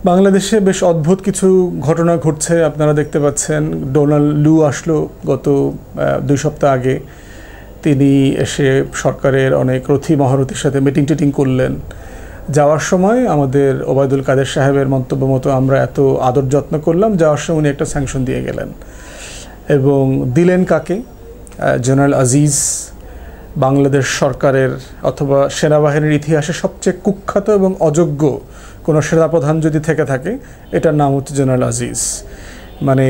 বাংলাদেশে বেশ অদ্ভুত কিছু ঘটনা ঘটছে, আপনারা দেখতে পাচ্ছেন। ডোনাল্ড লু আসলো গত 2 সপ্তাহ আগে। তিনি এসে সরকারের অনেক রথী মহারথীর সাথে মিটিং টিটিং করলেন। যাওয়ার সময় আমাদের ওবায়দুল কাদের সাহেবের মন্তব্য মতো আমরা এত আদর যত্ন করলাম, যাওয়ার সময় উনি একটা স্যাংশন দিয়ে গেলেন। এবং দিলেন কাকে? জেনারেল আজিজ, বাংলাদেশ সরকারের অথবা সেনাবাহিনীর ইতিহাসে সবচেয়ে কুখ্যাত এবং অযোগ্য কোনো সেনাপ্রধান যদি থেকে থাকে, এটার নাম হচ্ছে জেনারেল আজিজ। মানে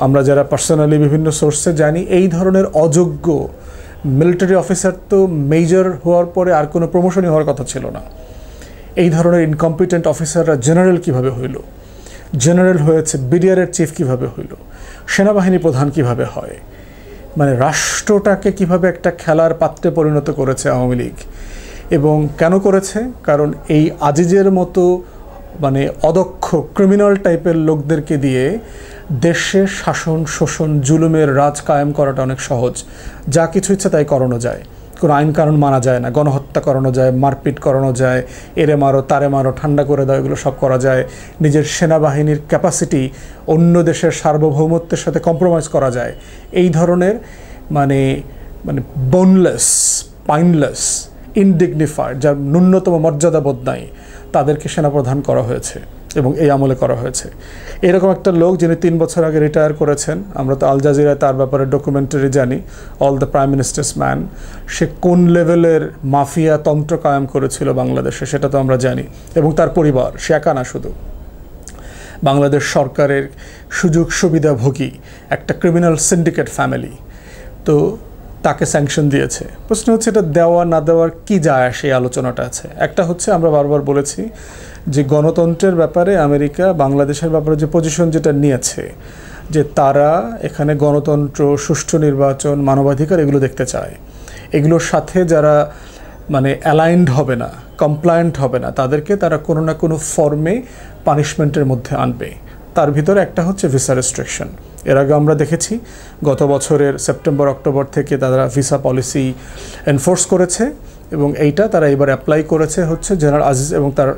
আমরা যারা পার্সোনালি বিভিন্ন সোর্সে জানি, এই ধরনের অযোগ্য মিলিটারি অফিসার তো মেজর হওয়ার পরে আর কোনো প্রমোশনই হওয়ার কথা ছিল না। এই ধরনের ইনকম্পিটেন্ট অফিসাররা জেনারেল কিভাবে হইল? জেনারেল হয়েছে বিডিআরের চিফ কিভাবে হইল? সেনাবাহিনী প্রধান কিভাবে হয়? মানে রাষ্ট্রটাকে কিভাবে একটা খেলার পাত্রে পরিণত করেছে আওয়ামী লীগ। এবং কেন করেছে? কারণ এই আজিজের মতো মানে অদক্ষ ক্রিমিনাল টাইপের লোকদেরকে দিয়ে দেশে শাসন শোষণ জুলুমের রাজ কায়েম করাটা অনেক সহজ। যা কিছু ইচ্ছে তাই করানো যায়, কোনো আইন কানুন মানা যায় না। গণহত্যা করানো যায়, মারপিট করানো যায়, এরে মারো তারে মারো, ঠান্ডা করে দাও, এগুলো সব করা যায়। নিজের সেনাবাহিনীর ক্যাপাসিটি অন্য দেশের সার্বভৌমত্বের সাথে কম্প্রোমাইজ করা যায়। এই ধরনের মানে মানে বোনলেস, স্পাইনলেস, ইনডিগনিফাইড, যার ন্যূনতম মর্যাদাবোধ নাই, তাদেরকে সেনাপ্রধান করা হয়েছে এবং এই আমলে করা হয়েছে। এরকম একটা লোক যিনি 3 বছর আগে রিটায়ার করেছেন, আমরা তো আল জাজিরায় তার ব্যাপারে ডকুমেন্টারি জানি, all the prime ministers man. সে কোন লেভেলের মাফিয়া তন্ত্র কায়েম করেছিল বাংলাদেশে সেটা তো আমরা জানি। এবং তার পরিবার, সে একা না, শুধু বাংলাদেশ সরকারের সুযোগ সুবিধাভোগী একটা ক্রিমিনাল সিন্ডিকেট ফ্যামিলি। তো তাকে স্যাংশন দিয়েছে। প্রশ্ন হচ্ছে এটা দেওয়া না দেওয়ার কী যায় সেই আলোচনাটা আছে। একটা হচ্ছে, আমরা বারবার বলেছি যে গণতন্ত্রের ব্যাপারে আমেরিকা বাংলাদেশের ব্যাপারে যে পজিশন যেটা নিয়েছে, যে তারা এখানে গণতন্ত্র, সুষ্ঠু নির্বাচন, মানবাধিকার এগুলো দেখতে চায়। এগুলোর সাথে যারা মানে অ্যালাইনড হবে না, কমপ্লায়েন্ট হবে না, তাদেরকে তারা কোনো না কোনো ফর্মে পানিশমেন্টের মধ্যে আনবে। তার ভিতরে একটা হচ্ছে ভিসা রেস্ট্রিকশন। এর আগে আমরা দেখেছি গত বছরের সেপ্টেম্বর অক্টোবর থেকে তারা ভিসা পলিসি এনফোর্স করেছে এবং এইটা তারা এবার অ্যাপ্লাই করেছে হচ্ছে জেনারেল আজিজ এবং তার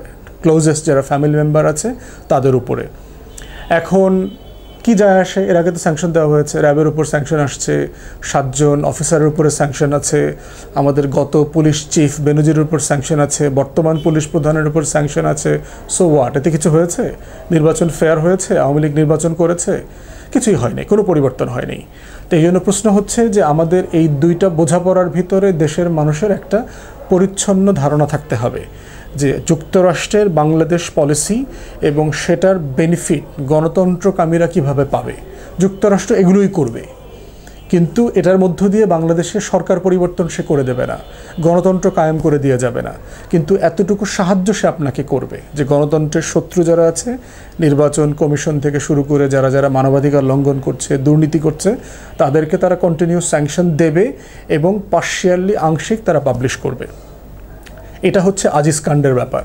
ক্লোজেস্ট যারা ফ্যামিলি মেম্বার আছে তাদের উপরে। এখন কি যায় আসে? এর আগে তো স্যাংশন দেওয়া হয়েছে, র্যাবের উপর স্যাংশন আসছে, 7 জন অফিসারের উপরে স্যাংশন আছে, আমাদের গত পুলিশ চিফ বেনজিরের উপর স্যাংশন আছে, বর্তমান পুলিশ প্রধানের উপর স্যাংশন আছে। So what? এতে কিছু হয়েছে? নির্বাচন ফেয়ার হয়েছে? আওয়ামী লীগ নির্বাচন করেছে? কিছুই হয়নি, কোনো পরিবর্তন হয়নি। তো এই জন্য প্রশ্ন হচ্ছে যে আমাদের এই দুইটা বোঝাপড়ার ভিতরে দেশের মানুষের একটা পরিচ্ছন্ন ধারণা থাকতে হবে যে যুক্তরাষ্ট্রের বাংলাদেশ পলিসি এবং সেটার বেনিফিট গণতন্ত্রকামীরা কিভাবে পাবে। যুক্তরাষ্ট্র এগুলোই করবে, কিন্তু এটার মধ্য দিয়ে বাংলাদেশের সরকার পরিবর্তন সে করে দেবে না, গণতন্ত্র কায়েম করে দিয়ে যাবে না। কিন্তু এতটুকু সাহায্য সে আপনাকে করবে যে গণতন্ত্রের শত্রু যারা আছে, নির্বাচন কমিশন থেকে শুরু করে যারা যারা মানবাধিকার লঙ্ঘন করছে, দুর্নীতি করছে, তাদেরকে তারা কন্টিনিউয়াস স্যাংশন দেবে এবং পার্শিয়ালি আংশিক তারা পাবলিশ করবে। এটা হচ্ছে আজিজ কাণ্ডের ব্যাপার।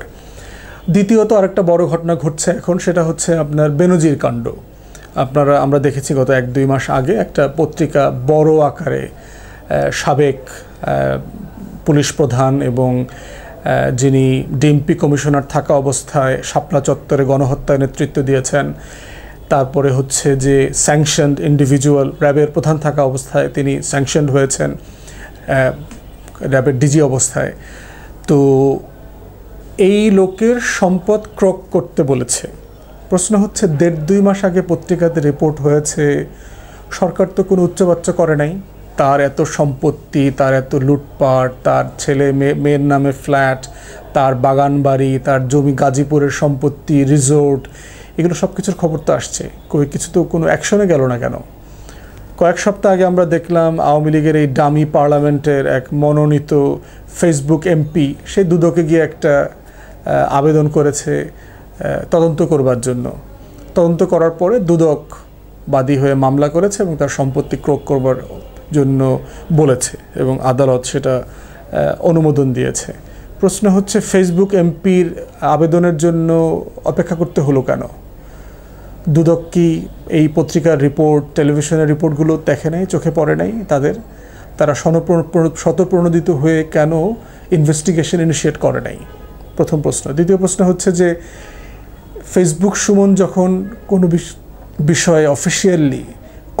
দ্বিতীয়ত আরেকটা বড় ঘটনা ঘটছে এখন, সেটা হচ্ছে আপনার বেনজির কাণ্ড। আমরা দেখেছি গত 1-2 মাস আগে একটা পত্রিকা বড় আকারে সাবেক পুলিশ প্রধান এবং যিনি ডিএমপি কমিশনার থাকা অবস্থায় শাপলা চত্বরে গণহত্যায় নেতৃত্ব দিয়েছেন, তারপরে হচ্ছে যে স্যাংশনড ইন্ডিভিজুয়াল, র্যাবের প্রধান থাকা অবস্থায় তিনি স্যাংশনড হয়েছেন র্যাবের ডিজি অবস্থায়। তো এই লোকের সম্পদ ক্রক করতে বলেছে। প্রশ্ন হচ্ছে 1.5-2 মাস আগে পত্রিকাতে রিপোর্ট হয়েছে, সরকার তো কোনো উচ্চবাচ্য করে নাই। তার এত সম্পত্তি, তার এত লুটপাট, তার ছেলে মেয়ের নামে ফ্ল্যাট, তার বাগান বাড়ি, তার জমি, গাজীপুরের সম্পত্তি, রিসোর্ট, এগুলো সব কিছুর খবর তো আসছে। কিছু তো কোনো অ্যাকশনে গেল না কেন? কয়েক সপ্তাহ আগে আমরা দেখলাম আওয়ামী লীগের এই ডামি পার্লামেন্টের এক মনোনীত ফেসবুক এমপি, সে দুদকে গিয়ে একটা আবেদন করেছে তদন্ত করবার জন্য। তদন্ত করার পরে দুদক বাদী হয়ে মামলা করেছে এবং তার সম্পত্তি ক্রোক করবার জন্য বলেছে এবং আদালত সেটা অনুমোদন দিয়েছে। প্রশ্ন হচ্ছে ফেসবুক এমপির আবেদনের জন্য অপেক্ষা করতে হলো কেন? দুদক কি এই পত্রিকার রিপোর্ট, টেলিভিশনের রিপোর্টগুলো দেখে নাই, চোখে পড়ে নাই তারা স্বতঃপ্রণোদিত হয়ে কেন ইনভেস্টিগেশন ইনিশিয়েট করে নাই? প্রথম প্রশ্ন। দ্বিতীয় প্রশ্ন হচ্ছে যে ফেসবুক সুমন যখন কোনো বিষয়ে অফিসিয়ালি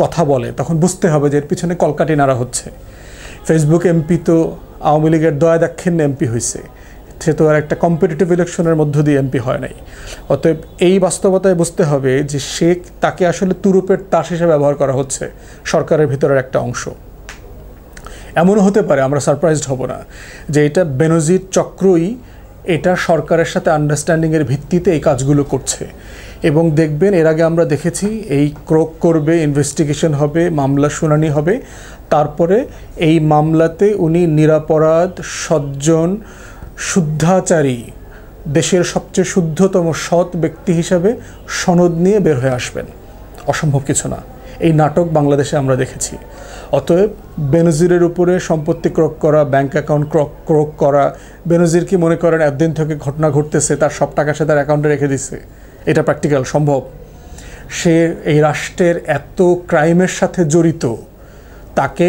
কথা বলে তখন বুঝতে হবে যে এর পিছনে কলকাঠি নাড়া হচ্ছে। ফেসবুক এমপি তো আওয়ামী লীগের দয়া দাক্ষিণ্যে এমপি হয়েছে, সে তো আর একটা কম্পিটিটিভ ইলেকশনের মধ্য দিয়ে এমপি হয় নাই। অতএব এই বাস্তবতায় বুঝতে হবে যে তাকে আসলে তুরুপের তাস হিসেবে ব্যবহার করা হচ্ছে সরকারের ভিতরের একটা অংশ। এমনও হতে পারে, আমরা সারপ্রাইজড হব না, যে এটা বেনজির চক্রই এটা সরকারের সাথে আন্ডারস্ট্যান্ডিংয়ের ভিত্তিতে এই কাজগুলো করছে। এবং দেখবেন এর আগে আমরা দেখেছি এই ক্রোক করবে, ইনভেস্টিগেশন হবে, মামলা শুনানি হবে, তারপরে এই মামলাতে উনি নিরপরাধ সজ্জন শুদ্ধাচারী দেশের সবচেয়ে শুদ্ধতম সৎ ব্যক্তি হিসাবে সনদ নিয়ে বের হয়ে আসবেন। অসম্ভব কিছু না, এই নাটক বাংলাদেশে আমরা দেখেছি। অতএব বেনজিরের উপরে সম্পত্তি ক্রোক করা, ব্যাংক অ্যাকাউন্ট ক্রোক করা, বেনজির কি মনে করেন একদিন থেকে ঘটনা ঘটতেছে তার সব টাকা সে তার অ্যাকাউন্টে রেখে দিচ্ছে? এটা প্র্যাকটিক্যাল সম্ভব? সে এই রাষ্ট্রের এত ক্রাইমের সাথে জড়িত, তাকে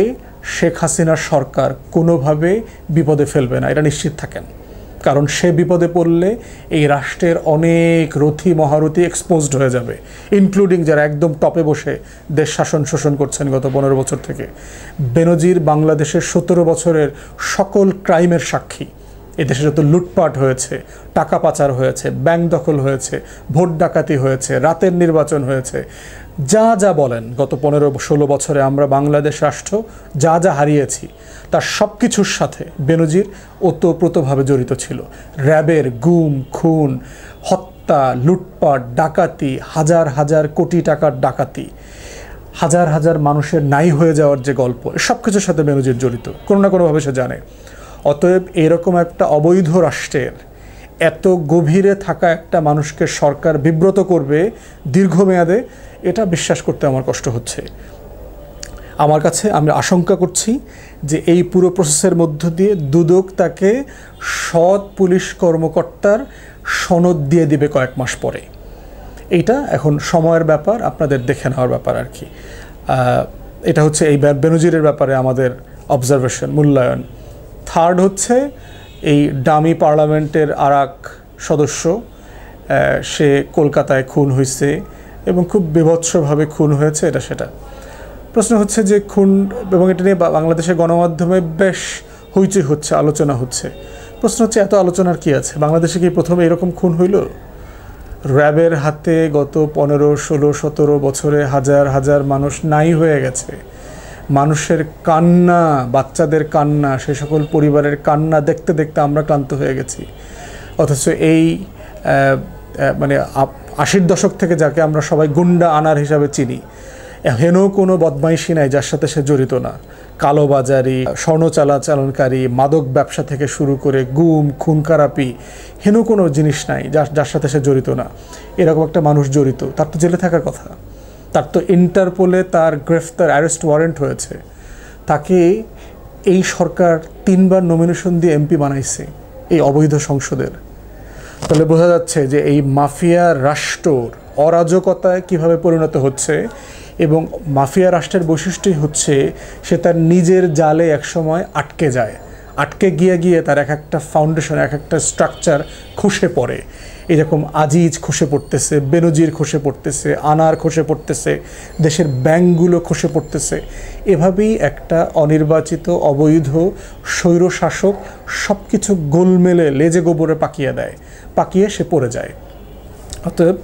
শেখ হাসিনার সরকার কোনোভাবে বিপদে ফেলবে না, এটা নিশ্চিত থাকেন। কারণ সে বিপদে পড়লে এই রাষ্ট্রের অনেক রথী মহারথী এক্সপোজড হয়ে যাবে, ইনক্লুডিং যারা একদম টপে বসে দেশ শাসন শোষণ করছেন গত 15 বছর থেকে। বেনজির বাংলাদেশের 17 বছরের সকল ক্রাইমের সাক্ষী। এদেশে যত লুটপাট হয়েছে, টাকা পাচার হয়েছে, ব্যাংক দখল হয়েছে, ভোট ডাকাতি হয়েছে, রাতের নির্বাচন হয়েছে, যা যা বলেন গত 15-16 বছরে আমরা বাংলাদেশ রাষ্ট্র যা যা হারিয়েছি, তার সব কিছুর সাথে বেনজির ওতপ্রোতভাবে জড়িত ছিল। র্যাবের গুম খুন, হত্যা, লুটপাট, ডাকাতি, হাজার হাজার কোটি টাকার ডাকাতি, হাজার হাজার মানুষের নাই হয়ে যাওয়ার যে গল্প, সব কিছুর সাথে বেনজির জড়িত, কোনো না কোনোভাবে সে জানে। অতএব এরকম একটা অবৈধ রাষ্ট্রের এত গভীরে থাকা একটা মানুষকে সরকার বিব্রত করবে দীর্ঘমেয়াদে, এটা বিশ্বাস করতে আমার কষ্ট হচ্ছে। আমার কাছে আমি আশঙ্কা করছি যে এই পুরো প্রসেসের মধ্য দিয়ে দুদক তাকে সৎ পুলিশ কর্মকর্তার সনদ দিয়ে দিবে কয়েক মাস পরে। এইটা এখন সময়ের ব্যাপার, আপনাদের দেখে নেওয়ার ব্যাপার আর কি। এটা হচ্ছে এই বেনজিরের ব্যাপারে আমাদের অবজারভেশন, মূল্যায়ন। থার্ড হচ্ছে এই ডামি পার্লামেন্টের আরেক সদস্য, সে কলকাতায় খুন হয়েছে এবং খুব বিভৎসভাবে খুন হয়েছে, এটা সেটা। প্রশ্ন হচ্ছে যে খুন, এবং এটা নিয়ে বাংলাদেশের গণমাধ্যমে বেশ হইচই হচ্ছে, আলোচনা হচ্ছে। প্রশ্ন হচ্ছে এত আলোচনার কি আছে? বাংলাদেশে কি প্রথমে এরকম খুন হইল? র্যাবের হাতে গত 15, 16, 17 বছরে হাজার হাজার মানুষ নাই হয়ে গেছে। মানুষের কান্না, বাচ্চাদের কান্না, সে সকল পরিবারের কান্না দেখতে দেখতে আমরা ক্লান্ত হয়ে গেছি। অথচ এই মানে 80-র দশক থেকে যাকে আমরা সবাই গুন্ডা আনার হিসাবে চিনি, হেন কোনো বদমাইশি নাই যার সাথে সে জড়িত না। কালোবাজারি, স্বর্ণ চালানকারী, মাদক ব্যবসা থেকে শুরু করে গুম খুন খারাপি, হেন কোনো জিনিস নাই যার সাথে সে জড়িত না। এরকম একটা মানুষ জড়িত, তার তো জেলে থাকার কথা। তার তো ইন্টারপোলে তার গ্রেফতার অ্যারেস্ট ওয়ারেন্ট হয়েছে। তাকে এই সরকার 3বার নমিনেশন দিয়ে এমপি বানাইছে এই অবৈধ সংসদের। তাহলে বোঝা যাচ্ছে যে এই মাফিয়া রাষ্ট্রর অরাজকতায় কিভাবে পরিণত হচ্ছে। এবং মাফিয়া রাষ্ট্রের বৈশিষ্ট্যই হচ্ছে সে তার নিজের জালে একসময় আটকে যায়, আটকে গিয়ে তার এক একটা ফাউন্ডেশন, এক একটা স্ট্রাকচার খসে পড়ে। এরকম আজিজ খসে পড়তেছে, বেনজির খসে পড়তেছে, আনার খসে পড়তেছে, দেশের ব্যাংকগুলো খসে পড়তেছে। এভাবেই একটা অনির্বাচিত অবৈধ স্বৈরশাসক সব কিছু গোলমেলে লেজে গোবরে পাকিয়ে সে পড়ে যায়। অতএব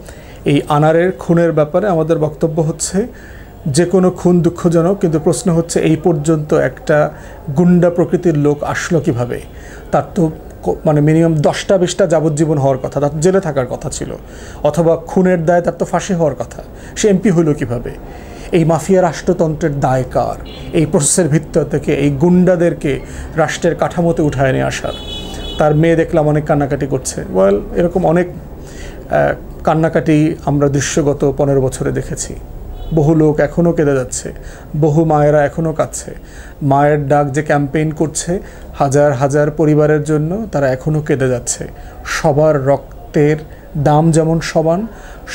এই আনারের খুনের ব্যাপারে আমাদের বক্তব্য হচ্ছে যে কোনো খুন দুঃখজনক, কিন্তু প্রশ্ন হচ্ছে এই পর্যন্ত একটা গুন্ডা প্রকৃতির লোক আসলো কিভাবে? তার তো মানে মিনিমাম 10টা-20টা যাবজ্জীবন হওয়ার কথা, তার জেলে থাকার কথা ছিল, অথবা খুনের দায় তার তো ফাঁসি হওয়ার কথা। সে এমপি হইল কিভাবে? এই মাফিয়া রাষ্ট্রতন্ত্রের দায় কার? এই প্রসেসের ভিতর থেকে এই গুন্ডাদেরকে রাষ্ট্রের কাঠামোতে উঠায় নিয়ে আসার। তার মেয়ে দেখলাম অনেক কান্নাকাটি করছে। ওয়েল, এরকম অনেক কান্নাকাটি আমরা দৃশ্যগত 15 বছরে দেখেছি। বহু লোক এখনও কেঁদে যাচ্ছে, বহু মায়েরা এখনও কাঁদছে। মায়ের ডাক যে ক্যাম্পেইন করছে হাজার হাজার পরিবারের জন্য, তারা এখনও কেঁদে যাচ্ছে। সবার রক্তের দাম যেমন সমান,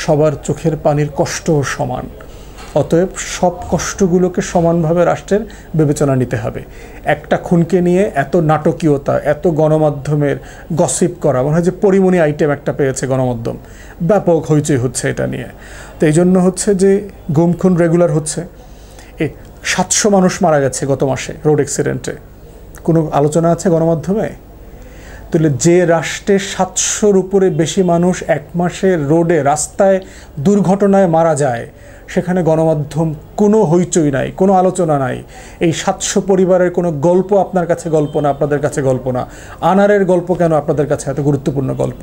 সবার চোখের পানির কষ্টও সমান। অতএব সব কষ্টগুলোকে সমানভাবে রাষ্ট্রের বিবেচনা নিতে হবে। একটা খুনকে নিয়ে এত নাটকীয়তা, এত গণমাধ্যমের গসিপ করা, মনে হয় যে পরিমণি আইটেম একটা পেয়েছে গণমাধ্যম, ব্যাপক হইচই হচ্ছে এটা নিয়ে। তো এই জন্য হচ্ছে যে গুম খুন রেগুলার হচ্ছে। 700 মানুষ মারা গেছে গত মাসে রোড অ্যাক্সিডেন্টে, কোনো আলোচনা আছে গণমাধ্যমে? তাহলে যে রাষ্ট্রে 700-র উপরে বেশি মানুষ এক মাসে রোডে রাস্তায় দুর্ঘটনায় মারা যায়, সেখানে গণমাধ্যম কোনো হইচই নাই, কোনো আলোচনা নাই। এই 700 পরিবারের কোনো গল্প আপনার কাছে গল্প না, আপনাদের কাছে গল্প না। আনারের গল্প কেন আপনাদের কাছে এত গুরুত্বপূর্ণ গল্প?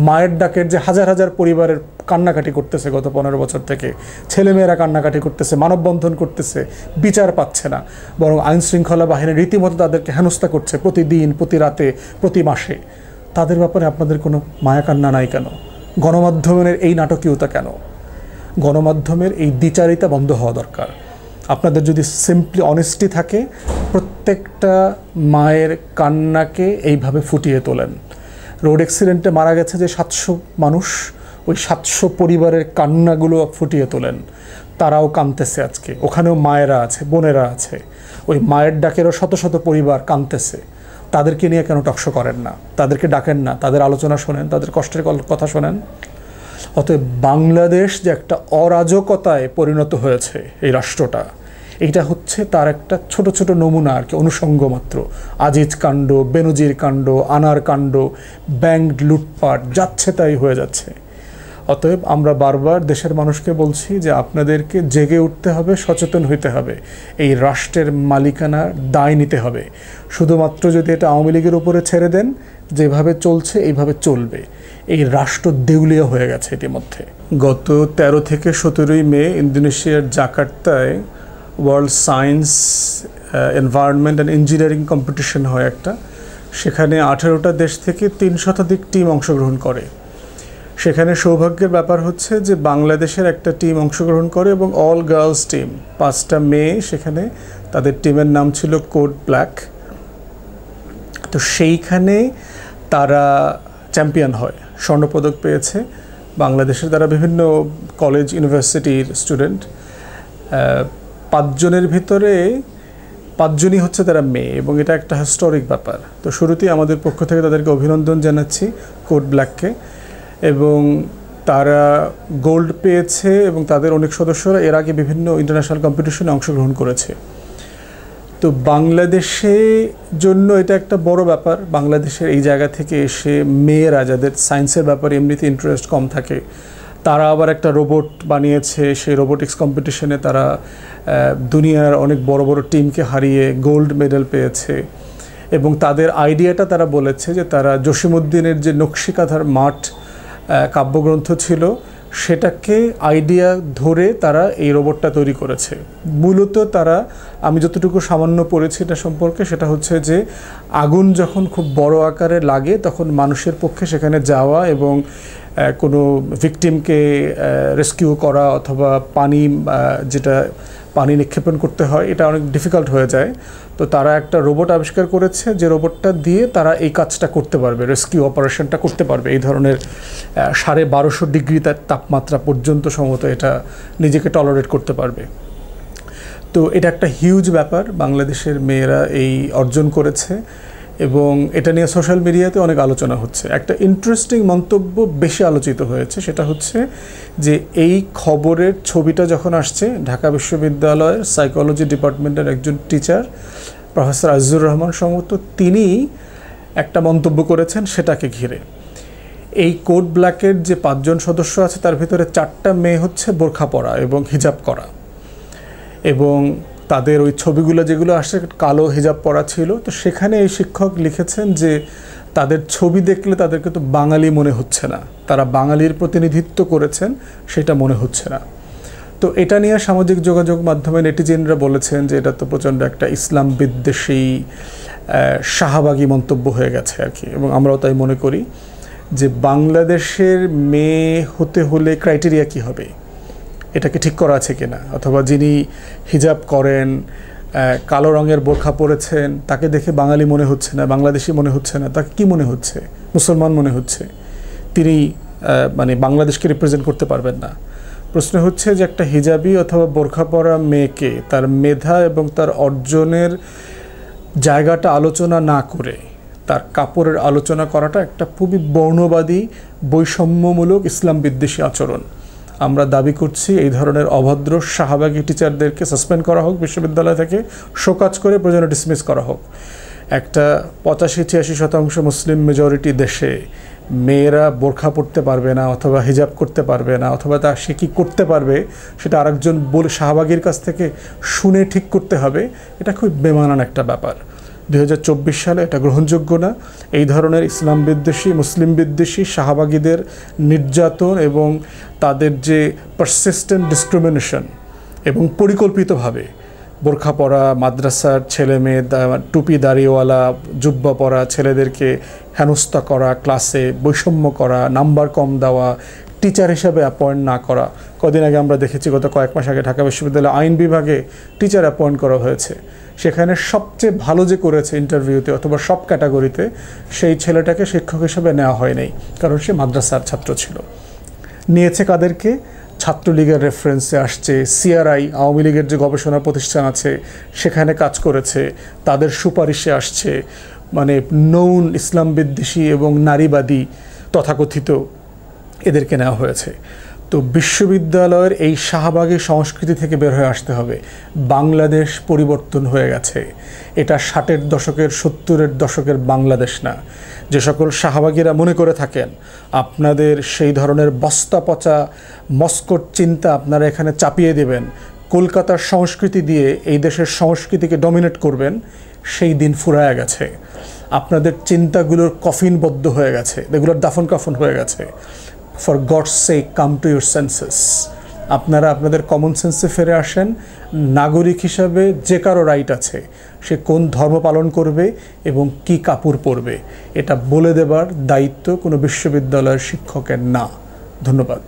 মায়ের ডাকের যে হাজার হাজার পরিবারের কান্নাকাটি করতেছে গত 15 বছর থেকে, ছেলেমেয়েরা কান্নাকাটি করতেছে, মানববন্ধন করতেছে, বিচার পাচ্ছে না, বরং আইনশৃঙ্খলা বাহিনী রীতিমতো তাদেরকে হেনস্থা করছে প্রতিদিন, প্রতি রাতে, প্রতি মাসে। তাদের ব্যাপারে আপনাদের কোনো মায়া কান্না নাই কেন? গণমাধ্যমের এই নাটকীয়তা কেন? গণমাধ্যমের এই দ্বিচারিতা বন্ধ হওয়া দরকার। আপনাদের যদি সিম্পলি অনেস্টি থাকে, প্রত্যেকটা মায়ের কান্নাকে এইভাবে ফুটিয়ে তোলেন। রোড অ্যাক্সিডেন্টে মারা গেছে যে 700 মানুষ, ওই 700 পরিবারের কান্নাগুলো ফুটিয়ে তোলেন। তারাও কাঁদতেছে আজকে, ওখানেও মায়েরা আছে, বোনেরা আছে, ওই মায়ের ডাকেরও শত শত পরিবার কাঁদতেছে। তাদেরকে নিয়ে কেন টকশো করেন না? তাদেরকে ডাকেন না, তাদের আলোচনা শোনেন, তাদের কষ্টের কথা শোনেন। অতএব বাংলাদেশ যে একটা অরাজকতায় পরিণত হয়েছে এই রাষ্ট্রটা, এইটা হচ্ছে তার একটা ছোট ছোট নমুনা আর কি, অনুষঙ্গ মাত্র। আজিজ কাণ্ড, বেনজির কাণ্ড, আনার কাণ্ড, ব্যাংক লুটপাট যাচ্ছে তাই হয়ে যাচ্ছে। অতএব আমরা বারবার দেশের মানুষকে বলছি যে আপনাদেরকে জেগে উঠতে হবে, সচেতন হইতে হবে, এই রাষ্ট্রের মালিকানার দায় নিতে হবে। শুধুমাত্র যদি এটা আওয়ামী লীগের উপরে ছেড়ে দেন, যেভাবে চলছে এইভাবে চলবে। এই রাষ্ট্র দেউলিয়া হয়ে গেছে ইতিমধ্যে। গত 13 থেকে 17 মে ইন্দোনেশিয়ার জাকার্তায় world science, environment and engineering competition হয় একটা। সেখানে 18টা দেশ থেকে 3 শতাধিক টিম অংশগ্রহণ করে। সেখানে সৌভাগ্যের ব্যাপার হচ্ছে যে বাংলাদেশের একটা টিম অংশগ্রহণ করে এবং অল গার্লস টিম। 5টা মেয়ে সেখানে, তাদের টিমের নাম ছিল কোড ব্ল্যাক। তো সেইখানে তারা চ্যাম্পিয়ন হয়, স্বর্ণপদক পেয়েছে বাংলাদেশের। তারা বিভিন্ন কলেজ ইউনিভার্সিটির স্টুডেন্ট। 5 জনের ভিতরে 5 জনই হচ্ছে তারা মেয়ে, এবং এটা একটা হিস্টোরিক ব্যাপার। তো শুরুতেই আমাদের পক্ষ থেকে তাদেরকে অভিনন্দন জানাচ্ছি, কোড ব্ল্যাককে। এবং তারা গোল্ড পেয়েছে এবং তাদের অনেক সদস্যরা এর আগে বিভিন্ন ইন্টারন্যাশনাল কম্পিটিশনে অংশগ্রহণ করেছে। তো বাংলাদেশের জন্য এটা একটা বড় ব্যাপার। বাংলাদেশের এই জায়গা থেকে এসে মেয়েরা, যাদের সায়েন্সের ব্যাপারে এমনিতে ইন্টারেস্ট কম থাকে, তারা আবার একটা রোবট বানিয়েছে। সেই রোবোটিক্স কম্পিটিশনে তারা দুনিয়ার অনেক বড় বড় টিমকে হারিয়ে গোল্ড মেডেল পেয়েছে। এবং তাদের আইডিয়াটা তারা বলেছে যে তারা জসীমউদ্দিনের যে নকশিকাঁথার মাঠ কাব্যগ্রন্থ ছিল, সেটাকে আইডিয়া ধরে তারা এই রোবটটা তৈরি করেছে। মূলত তারা, আমি যতটুকু সামান্য পড়েছি এটা সম্পর্কে, সেটা হচ্ছে যে আগুন যখন খুব বড় আকারে লাগে তখন মানুষের পক্ষে সেখানে যাওয়া এবং কোনো ভিকটিমকে রেস্কিউ করা অথবা পানি, যেটা পানি নিক্ষেপণ করতে হয়, এটা অনেক ডিফিকাল্ট হয়ে যায়। তো তারা একটা রোবট আবিষ্কার করেছে, যে রোবটটা দিয়ে তারা এই কাজটা করতে পারবে, রেস্কিউ অপারেশনটা করতে পারবে। এই ধরনের 1250 ডিগ্রি তাপমাত্রা পর্যন্ত সম্ভবত এটা নিজেকে টলারেট করতে পারবে। তো এটা একটা হিউজ ব্যাপার, বাংলাদেশের মেয়েরা এই অর্জন করেছে এবং এটা নিয়ে সোশ্যাল মিডিয়াতে অনেক আলোচনা হচ্ছে। একটা ইন্টারেস্টিং মন্তব্য বেশি আলোচিত হয়েছে, সেটা হচ্ছে যে এই খবরের ছবিটা যখন আসছে, ঢাকা বিশ্ববিদ্যালয়ের সাইকোলজি ডিপার্টমেন্টের একজন টিচার প্রফেসর আজিজুর রহমান সম্ভবত, তিনি একটা মন্তব্য করেছেন সেটাকে ঘিরে। এই কোড ব্ল্যাকের যে 5 জন সদস্য আছে তার ভিতরে 4টা মেয়ে হচ্ছে বোরখা পরা এবং হিজাব করা, এবং তাদের ওই ছবিগুলো যেগুলো আসছে কালো হিজাব পরা ছিল। তো সেখানে এই শিক্ষক লিখেছেন যে তাদের ছবি দেখলে তাদেরকে তো বাঙালি মনে হচ্ছে না, তারা বাঙালির প্রতিনিধিত্ব করেছেন সেটা মনে হচ্ছে না। তো এটা নিয়ে সামাজিক যোগাযোগ মাধ্যমে নেটিজেনরা বলেছেন যে এটা তো প্রচণ্ড একটা ইসলাম বিদ্বেষী শাহবাগী মন্তব্য হয়ে গেছে আর কি। এবং আমরাও তাই মনে করি যে বাংলাদেশের মেয়ে হতে হলে ক্রাইটেরিয়া কি হবে, এটাকে ঠিক করা আছে কিনা, অথবা যিনি হিজাব করেন, কালো রঙের বোরখা পরেছেন, তাকে দেখে বাঙালি মনে হচ্ছে না, বাংলাদেশি মনে হচ্ছে না, তাকে কি মনে হচ্ছে? মুসলমান মনে হচ্ছে। তিনি মানে বাংলাদেশকে রিপ্রেজেন্ট করতে পারবেন না। প্রশ্ন হচ্ছে যে একটা হিজাবি অথবা বোরখা পরা মেয়েকে তার মেধা এবং তার অর্জনের জায়গাটা আলোচনা না করে তার কাপড়ের আলোচনা করাটা একটা খুবই বর্ণবাদী, বৈষম্যমূলক, ইসলাম বিদ্বেষী আচরণ। আমরা দাবি করছি এই ধরনের অভদ্র শাহবাগী টিচারদেরকে সাসপেন্ড করা হোক বিশ্ববিদ্যালয় থেকে, শোকজ করে প্রয়োজনে ডিসমিস করা হোক। একটা 85-86% মুসলিম মেজরিটি দেশে মেয়েরা বোরখা পরতে পারবে না অথবা হিজাব করতে পারবে না, অথবা তা সে কী করতে পারবে সেটা আরেকজন বলে শাহবাগীর কাছ থেকে শুনে ঠিক করতে হবে, এটা খুব বেমানান একটা ব্যাপার। 2024 সালে এটা গ্রহণযোগ্য না। এই ধরনের ইসলাম বিদ্বেষী, মুসলিম বিদ্বেষী শাহবাগীদের নির্যাতন এবং তাদের যে পারসিস্টেন্ট ডিসক্রিমিনেশন এবং পরিকল্পিতভাবে বোরখা পরা মাদ্রাসার ছেলে মেয়ে, টুপি দাড়িওয়ালা জুব্বা পরা ছেলেদেরকে হেনস্থা করা, ক্লাসে বৈষম্য করা, নাম্বার কম দেওয়া, টিচার হিসাবে অ্যাপয়েন্ট না করা। কদিন আগে আমরা দেখেছি, গত কয়েক মাস আগে ঢাকা বিশ্ববিদ্যালয়ে আইন বিভাগে টিচার অ্যাপয়েন্ট করা হয়েছে। সেখানে সবচেয়ে ভালো যে করেছে ইন্টারভিউতে অথবা সব ক্যাটাগরিতে, সেই ছেলেটাকে শিক্ষক হিসেবে নেওয়া হয় নাই, কারণ সে মাদ্রাসার ছাত্র ছিল। নিয়েছে কাদেরকে? ছাত্রলীগের রেফারেন্সে আসছে, সিআরআই আওয়ামী লীগের যে গবেষণা প্রতিষ্ঠান আছে সেখানে কাজ করেছে, তাদের সুপারিশে আসছে, মানে নৌন ইসলাম বিদ্বেষী এবং নারীবাদী তথাকথিত এদেরকে নেওয়া হয়েছে। তো বিশ্ববিদ্যালয়ের এই শাহবাগী সংস্কৃতি থেকে বের হয়ে আসতে হবে। বাংলাদেশ পরিবর্তন হয়ে গেছে। এটা 60-এর দশকের 70-এর দশকের বাংলাদেশ না। যে সকল শাহবাগীরা মনে করে থাকেন আপনাদের সেই ধরনের বস্তা পচা মস্কট চিন্তা আপনারা এখানে চাপিয়ে দেবেন, কলকাতার সংস্কৃতি দিয়ে এই দেশের সংস্কৃতিকে ডমিনেট করবেন, সেই দিন ফুরায়া গেছে। আপনাদের চিন্তাগুলোর কফিনবদ্ধ হয়ে গেছে, এগুলোর দাফন কাফন হয়ে গেছে। For God's sake, come to your senses. আপনারা আপনাদের কমন সেন্সে ফিরে আসেন। নাগরিক হিসাবে যে কারো রাইট আছে সে কোন ধর্ম পালন করবে এবং কি কাপড় পরবে, এটা বলে দেবার দায়িত্ব কোনো বিশ্ববিদ্যালয়ের শিক্ষকের না। ধন্যবাদ।